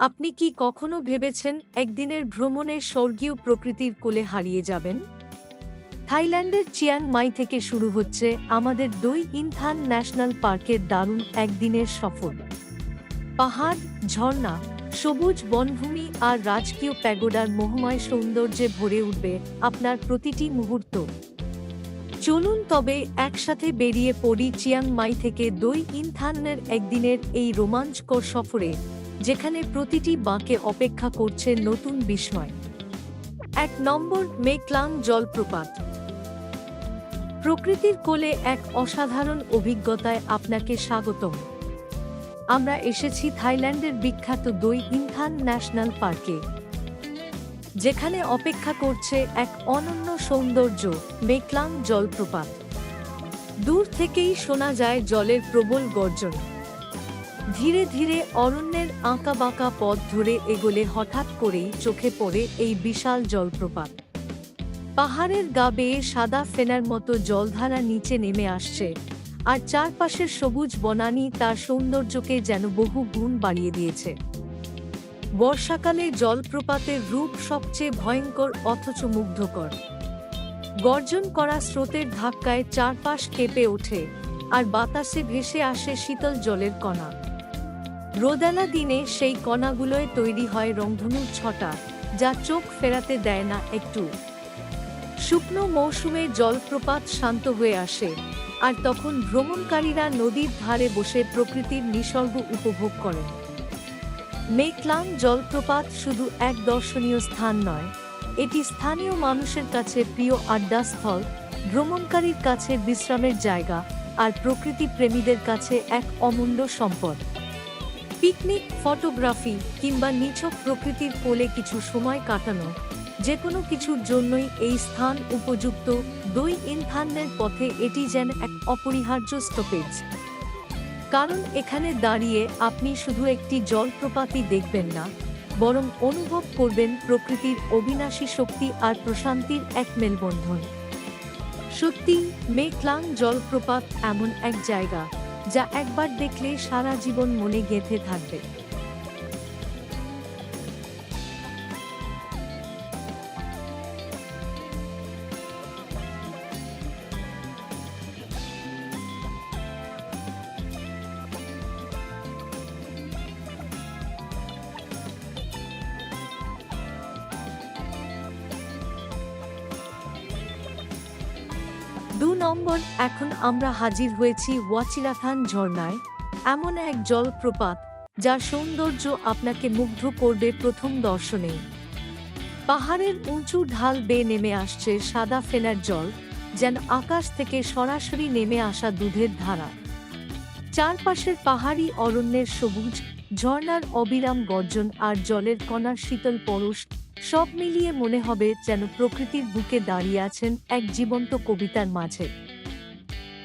আপনি কি কখনো ভেবেছেন একদিনের ভ্রমণে স্বর্গীয় প্রকৃতির কোলে হারিয়ে যাবেন? থাইল্যান্ডের চিয়াং মাই থেকে শুরু হচ্ছে আমাদের দই ইনথান ন্যাশনাল পার্কের দারুণ একদিনের সফর। পাহাড়, ঝর্ণা, সবুজ বনভূমি আর রাজকীয় প্যাগোডার মোহময় সৌন্দর্যে ভরে উঠবে আপনার প্রতিটি মুহূর্ত। চলুন তবে একসাথে বেরিয়ে পড়ি চিয়াং মাই থেকে দই ইনথানের একদিনের এই রোমাঞ্চকর সফরে, যেখানে প্রতিটি বাঁকে অপেক্ষা করছে নতুন বিস্ময়। ১ নম্বর, মেক্লাং জলপ্রপাত। প্রকৃতির কোলে এক অসাধারণ অভিজ্ঞতায় আপনাকে স্বাগতম। আমরা এসেছি থাইল্যান্ডের বিখ্যাত দই ইনথান ন্যাশনাল পার্কে, যেখানে অপেক্ষা করছে এক অনন্য সৌন্দর্য, মেক্লাং জলপ্রপাত। দূর থেকেই শোনা যায় জলের প্রবল গর্জন। ধীরে ধীরে অরণ্যের আঁকাবাঁকা পথ ধরে এগোলে হঠাৎ করেই চোখে পড়ে এই বিশাল জলপ্রপাত। পাহাড়ের গা বেয়ে সাদা ফেনার মতো জলধারা নিচে নেমে আসছে, আর চারপাশের সবুজ বনানী তার সৌন্দর্যকে যেন বহু গুণ বাড়িয়ে দিয়েছে। বর্ষাকালে জলপ্রপাতের রূপ সবচেয়ে ভয়ঙ্কর অথচ মুগ্ধকর। গর্জন করা স্রোতের ধাক্কায় চারপাশ কেঁপে ওঠে, আর বাতাসে ভেসে আসে শীতল জলের কণা। রোদেলা দিনে সেই কণাগুলোয় তৈরি হয় রংধনুর ছটা, যা চোখ ফেরাতে দেয় না একটু। শুকনো মৌসুমে জলপ্রপাত শান্ত হয়ে আসে, আর তখন ভ্রমণকারীরা নদীর ধারে বসে প্রকৃতির নিসর্গ উপভোগ করেন। মেক্লাং জলপ্রপাত শুধু এক দর্শনীয় স্থান নয়, এটি স্থানীয় মানুষের কাছে প্রিয় আড্ডাস্থল, ভ্রমণকারীর কাছে বিশ্রামের জায়গা, আর প্রকৃতি প্রেমীদের কাছে এক অমূল্য সম্পদ। পিকনিক, ফটোগ্রাফি কিংবা নিছক প্রকৃতির কোলে কিছু সময় কাটানো, যে কোনো কিছুর জন্যই এই স্থান উপযুক্ত। দই ইনথানের পথে এটি যেন এক অপরিহার্য স্টপেজ, কারণ এখানে দাঁড়িয়ে আপনি শুধু একটি জলপ্রপাতই দেখবেন না, বরং অনুভব করবেন প্রকৃতির অবিনাশী শক্তি আর প্রশান্তির এক মেলবন্ধন। সত্যি, মেক্লাং জলপ্রপাত এমন এক জায়গা যা একবার দেখলে সারা জীবন মনে গেঁথে থাকবে। নম্বর, এখন আমরা হাজির হয়েছি ওয়াচিরাথান ঝর্ণায়, এমন এক জলপ্রপাত যার সৌন্দর্য আপনাকে মুগ্ধ করবে প্রথম দর্শনেই। পাহাড়ের উঁচু ঢাল বেয়ে নেমে আসছে সাদা ফেনার জল, যেন আকাশ থেকে সরাসরি নেমে আসা দুধের ধারা। চারপাশের পাহাড়ি অরণ্যের সবুজ, ঝর্ণার অবিরাম গর্জন আর জলের কণার শীতল পরশ, সব মিলিয়ে মনে হবে যেন প্রকৃতির বুকে দাঁড়িয়ে আছেন এক জীবন্ত কবিতার মাঝে।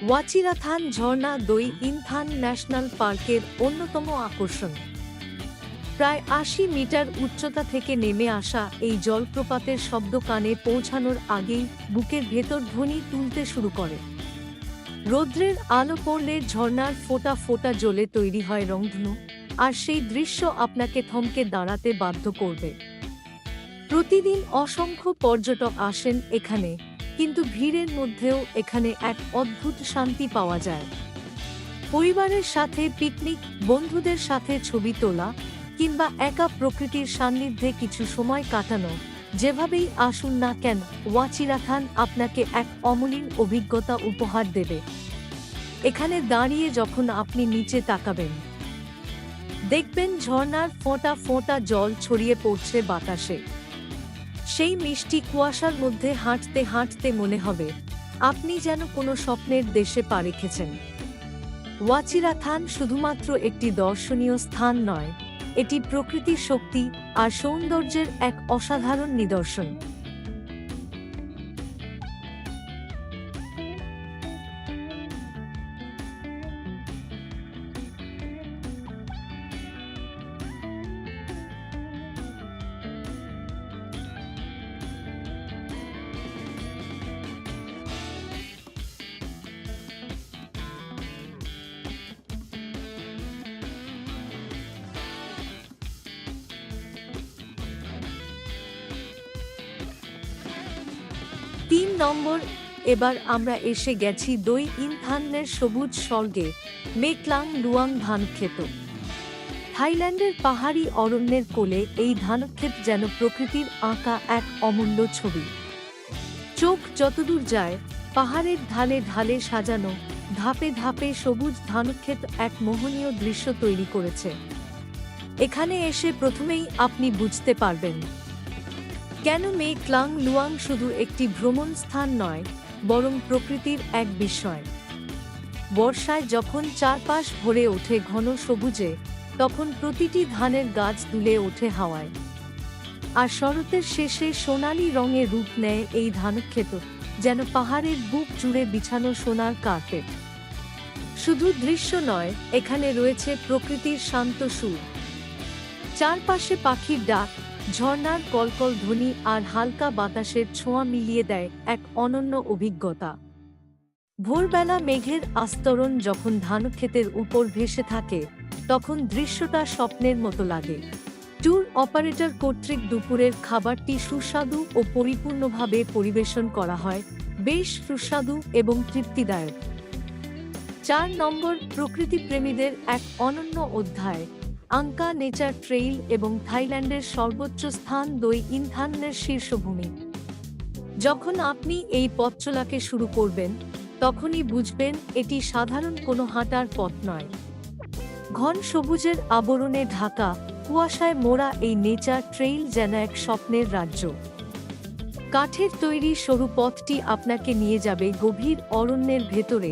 ওয়াচিরাথান ঝর্ণা দই ইনথান ন্যাশনাল পার্কের অন্যতম আকর্ষণ। প্রায় ৮০ মিটার উচ্চতা থেকে নেমে আসা এই জলপ্রপাতের শব্দ কানে পৌঁছানোর আগেই বুকের ভেতর ধ্বনি তুলতে শুরু করে। রৌদ্রের আলো পড়লে ঝর্ণার ফোঁটা ফোঁটা জ্বলে তৈরি হয় রংধনু, আর সেই দৃশ্য আপনাকে থমকে দাঁড়াতে বাধ্য করবে। প্রতিদিন অসংখ্য পর্যটক আসেন এখানে, কিন্তু ভিড়ের মধ্যেও এখানে এক অদ্ভুত শান্তি পাওয়া যায়। পরিবারের সাথে পিকনিক, বন্ধুদের সাথে ছবি তোলা কিংবা একা প্রকৃতির সান্নিধ্যে কিছু সময় কাটানো, যেভাবেই আসুন না কেন, ওয়াচিরাথান আপনাকে এক অমলিন অভিজ্ঞতা উপহার দেবে। এখানে দাঁড়িয়ে যখন আপনি নিচে তাকাবেন, দেখবেন ঝর্ণার ফোঁটা ফোঁটা জল ছড়িয়ে পড়ছে বাতাসে। সেই মিষ্টি কুয়াশার মধ্যে হাঁটতে হাঁটতে মনে হবে আপনি যেন কোনো স্বপ্নের দেশে পা রেখেছেন। ওয়াচিরাথান শুধুমাত্র একটি দর্শনীয় স্থান নয়, এটি প্রকৃতির শক্তি আর সৌন্দর্যের এক অসাধারণ নিদর্শন। 3 নম্বর, এবার আমরা এসে গেছি দই ইনথানের সবুজ স্বর্গে, মেকলাং লুয়াং ধানক্ষেত। থাইল্যান্ডের পাহাড়ি অরণ্যের কোলে এই ধানক্ষেত যেন প্রকৃতির আঁকা এক অমূল্য ছবি। চোখ যতদূর যায়, পাহাড়ের ঢালে ঢালে সাজানো, ধাপে ধাপে সবুজ ধানক্ষেত এক মোহনীয় দৃশ্য তৈরি করেছে। এখানে এসে প্রথমেই আপনি বুঝতে পারবেন কেন মেকলাং লুয়াং শুধু একটি ভ্রমণ স্থান নয়, বরং প্রকৃতির এক বিস্ময়। বর্ষায় যখন চারপাশ ভরে ওঠে ঘন সবুজে, তখন প্রতিটি ধানের গাছ দুলে ওঠে হাওয়ায়। আর শরতের শেষে সোনালি রঙে রূপ নেয় এই ধানক্ষেত, যেন পাহাড়ের বুক জুড়ে বিছানো সোনার কার্পেট। শুধু দৃশ্য নয়, এখানে রয়েছে প্রকৃতির শান্ত সুর। চারপাশে পাখির ডাক, ঝর্ণার কলকল ধ্বনি আর হালকা বাতাসের ছোঁয়া মিলিয়ে দেয় এক অনন্য অভিজ্ঞতা। ভোরবেলা মেঘের আস্তরণ যখন ধানক্ষেতের উপর ভেসে থাকে, তখন দৃশ্যটা স্বপ্নের মতো লাগে। ট্যুর অপারেটর কর্তৃক দুপুরের খাবারটি সুস্বাদু ও পরিপূর্ণভাবে পরিবেশন করা হয়, বেশ সুস্বাদু এবং তৃপ্তিদায়ক। 4 নম্বর, প্রকৃতিপ্রেমীদের এক অনন্য অধ্যায়, আংকা নেচার ট্রেইল এবং থাইল্যান্ডের সর্বোচ্চ স্থান দই ইনথানের শীর্ষভূমি। যখন আপনি এই পথচলাকে শুরু করবেন, তখনই বুঝবেন এটি সাধারণ কোনো হাঁটার পথ নয়। ঘন সবুজের আবরণে ঢাকা, কুয়াশায় মোড়া এই নেচার ট্রেইল যেন এক স্বপ্নের রাজ্য। কাঠের তৈরি সরু পথটি আপনাকে নিয়ে যাবে গভীর অরণ্যের ভেতরে,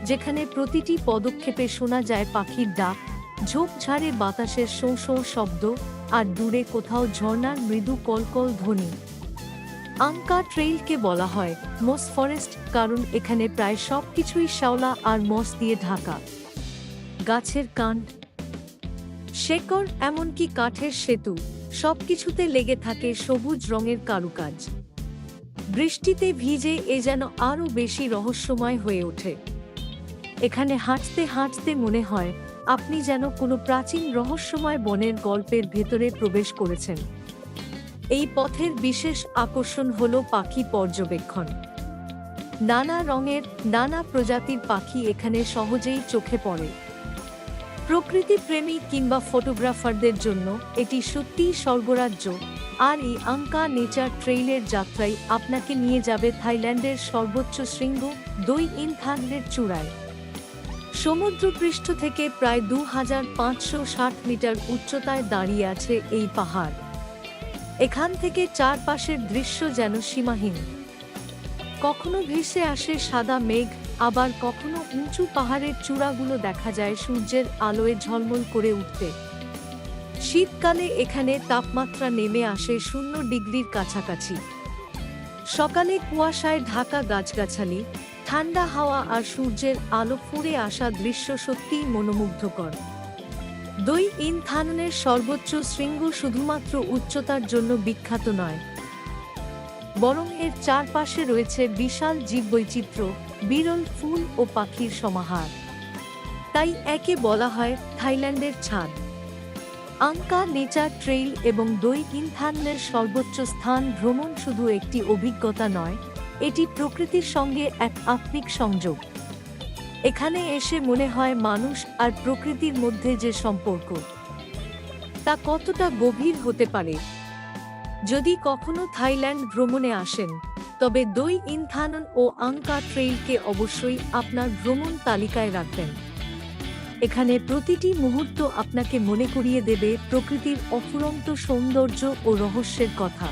যেখানে প্রতিটি পদক্ষেপে শোনা যায় পাখির ডাক, ঝোপঝাড়ে বাতাসের শোঁ শোঁ শব্দ, আর দূরে কোথাও ঝর্ণার মৃদু কলকল ধ্বনি। আংকা ট্রেইলকে বলা হয় মস ফরেস্ট, কারণ এখানে প্রায় সবকিছুই শ্যাওলা আর মস দিয়ে ঢাকা। গাছের কাণ্ড, শেকড়, এমনকি কাঠের সেতু, সবকিছুতে লেগে থাকে সবুজ রঙের কারুকাজ। বৃষ্টিতে ভিজে এ যেন আরও বেশি রহস্যময় হয়ে ওঠে। এখানে হাঁটতে হাঁটতে মনে হয় আপনি যেন কোনো প্রাচীন রহস্যময় বনের গল্পের ভেতরে প্রবেশ করেছেন। এই পথের বিশেষ আকর্ষণ হল পাখি পর্যবেক্ষণ। নানা রঙের, নানা প্রজাতির পাখি এখানে সহজেই চোখে পড়ে। প্রকৃতিপ্রেমী কিংবা ফটোগ্রাফারদের জন্য এটি সত্যিই স্বর্গরাজ্য। আর এই আংকা নেচার ট্রেইলের যাত্রায় আপনাকে নিয়ে যাবে থাইল্যান্ডের সর্বোচ্চ শৃঙ্গ দই ইনথানের চূড়ায়। সমুদ্রপৃষ্ঠ থেকে প্রায় 2560 মিটার উচ্চতায় দাঁড়িয়ে আছে এই পাহাড়। এখান থেকে চারপাশের দৃশ্য যেন সীমাহীন। কখনো ভেসে আসে সাদা মেঘ, আবার কখনো উঁচু পাহাড়ের চূড়াগুলো দেখা যায় সূর্যের আলোয় ঝলমল করে উঠতে। শীতকালে এখানে তাপমাত্রা নেমে আসে 0 ডিগ্রির কাছাকাছি। সকালে কুয়াশায় ঢাকা গাছগাছালি, ঠান্ডা হাওয়া আর সূর্যের আলো ফুঁড়ে আসা দৃশ্য সত্যিই মনোমুগ্ধকর। দই ইনথানের সর্বোচ্চ শৃঙ্গ শুধুমাত্র উচ্চতার জন্য বিখ্যাত নয়, বরং এর চারপাশে রয়েছে বিশাল জীববৈচিত্র্য, বিরল ফুল ও পাখির সমাহার। তাই একে বলা হয় থাইল্যান্ডের ছাদ। আংকা নেচার ট্রেইল এবং দই ইনথানের সর্বোচ্চ স্থান ভ্রমণ শুধু একটি অভিজ্ঞতা নয়, এটি প্রকৃতির সঙ্গে এক আত্মিক সংযোগ। এখানে এসে মনে হয় মানুষ আর প্রকৃতির মধ্যে যে সম্পর্ক, তা কতটা গভীর হতে পারে। যদি কখনো থাইল্যান্ড ভ্রমণে আসেন, তবে দই ইনথানন ও আংকা ট্রেইলকে অবশ্যই আপনার ভ্রমণ তালিকায় রাখবেন। এখানে প্রতিটি মুহূর্ত আপনাকে মনে করিয়ে দেবে প্রকৃতির অফুরন্ত সৌন্দর্য ও রহস্যের কথা।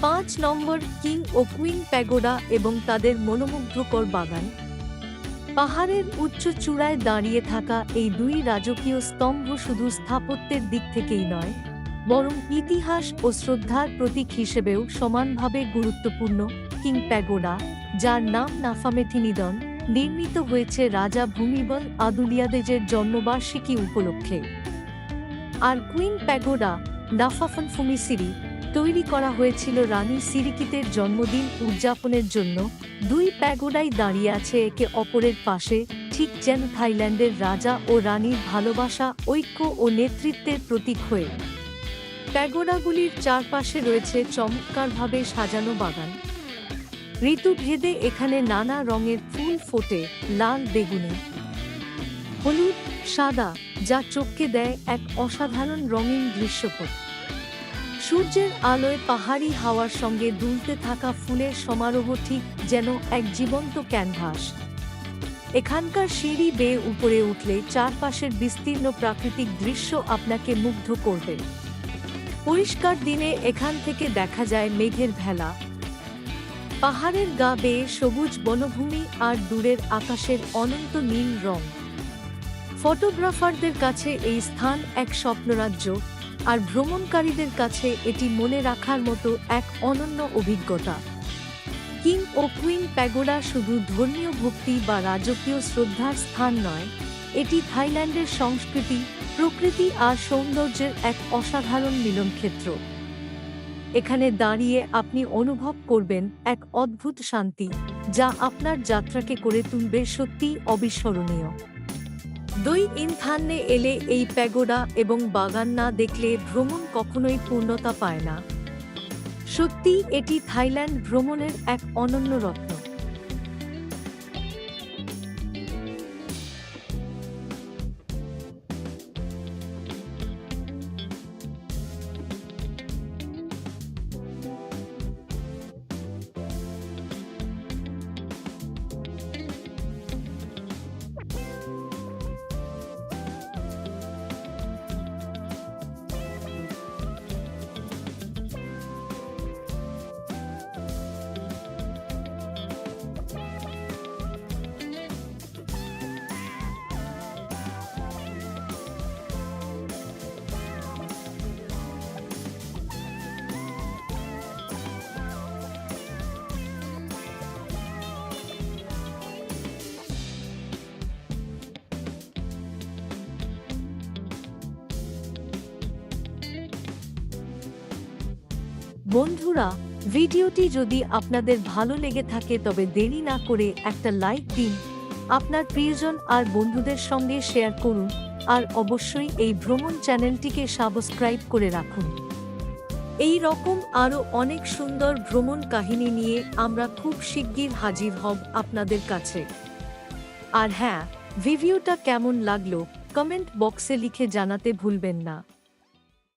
5 নম্বর কিং ও কুইন প্যাগোডা এবং তাদের মনোমুগ্ধকর বাগান। পাহাড়ের উচ্চ চূড়ায় দাঁড়িয়ে থাকা এই দুই রাজকীয় স্তম্ভ শুধু স্থাপত্যের দিক থেকেই নয়, বরং ইতিহাস ও শ্রদ্ধার প্রতীক হিসেবেও সমানভাবে গুরুত্বপূর্ণ। কিং প্যাগোডা, যার নাম নাফামেথিনিদন, নির্মিত হয়েছে রাজা ভূমিবল আদুলিয়াদেজের জন্মবার্ষিকী উপলক্ষে। আর কুইন প্যাগোডা নাফাফনফুমিসিরি তৈরি করা হয়েছিল রানী সিরিকিতের জন্মদিন উদযাপনের জন্য। দুই প্যাগোডাই দাঁড়িয়ে আছে একে অপরের পাশে, ঠিক যেন থাইল্যান্ডের রাজা ও রানীর ভালোবাসা, ঐক্য ও নেতৃত্বের প্রতীক হয়ে। প্যাগোডাগুলির চারপাশে রয়েছে চমৎকারভাবে সাজানো বাগান। ঋতুভেদে এখানে নানা রঙের ফুল ফোটে, লাল, বেগুনি, হলুদ, সাদা, যা চোখকে দেয় এক অসাধারণ রঙিন দৃশ্যপট। সূর্যের আলোয় পাহাড়ি হাওয়ার সঙ্গে দুলতে থাকা ফুলের সমারোহ ঠিক যেন এক জীবন্ত ক্যানভাস। এখানকার সিঁড়ি বেয়ে উপরে উঠলে চারপাশের বিস্তীর্ণ প্রাকৃতিক দৃশ্য আপনাকে মুগ্ধ করবে। পরিষ্কার দিনে এখান থেকে দেখা যায় মেঘের ভেলা, পাহাড়ের গা বেয়ে সবুজ বনভূমি আর দূরের আকাশের অনন্ত নীল রং। ফটোগ্রাফারদের কাছে এই স্থান এক স্বপ্নরাজ্য, আর ভ্রমণকারীদের কাছে এটি মনে রাখার মতো এক অনন্য অভিজ্ঞতা। কিং ও কুইন প্যাগোডা শুধু ধর্মীয় ভক্তি বা রাজকীয় শ্রদ্ধার স্থান নয়, এটি থাইল্যান্ডের সংস্কৃতি, প্রকৃতি আর সৌন্দর্যের এক অসাধারণ মিলনক্ষেত্র। এখানে দাঁড়িয়ে আপনি অনুভব করবেন এক অদ্ভুত শান্তি, যা আপনার যাত্রাকে করে তুলবে সত্যিই অবিস্মরণীয়। দই ইনথান্নে এলে এই প্যাগোডা এবং বাগান না দেখলে ভ্রমণ কখনোই পূর্ণতা পায় না। সত্যিই এটি থাইল্যান্ড ভ্রমণের এক অনন্য রত্ন। বন্ধুরা, ভিডিওটি যদি আপনাদের ভালো লেগে থাকে তবে দেরি না করে একটা লাইক দিন, আপনার প্রিয়জন আর বন্ধুদের সঙ্গে শেয়ার করুন, আর অবশ্যই এই ভ্রমণ চ্যানেলটিকে সাবস্ক্রাইব করে রাখুন। এই রকম আরও অনেক সুন্দর ভ্রমণ কাহিনী নিয়ে আমরা খুব শিগগির হাজির হব আপনাদের কাছে। আর হ্যাঁ, ভিডিওটা কেমন লাগলো কমেন্ট বক্সে লিখে জানাতে ভুলবেন না।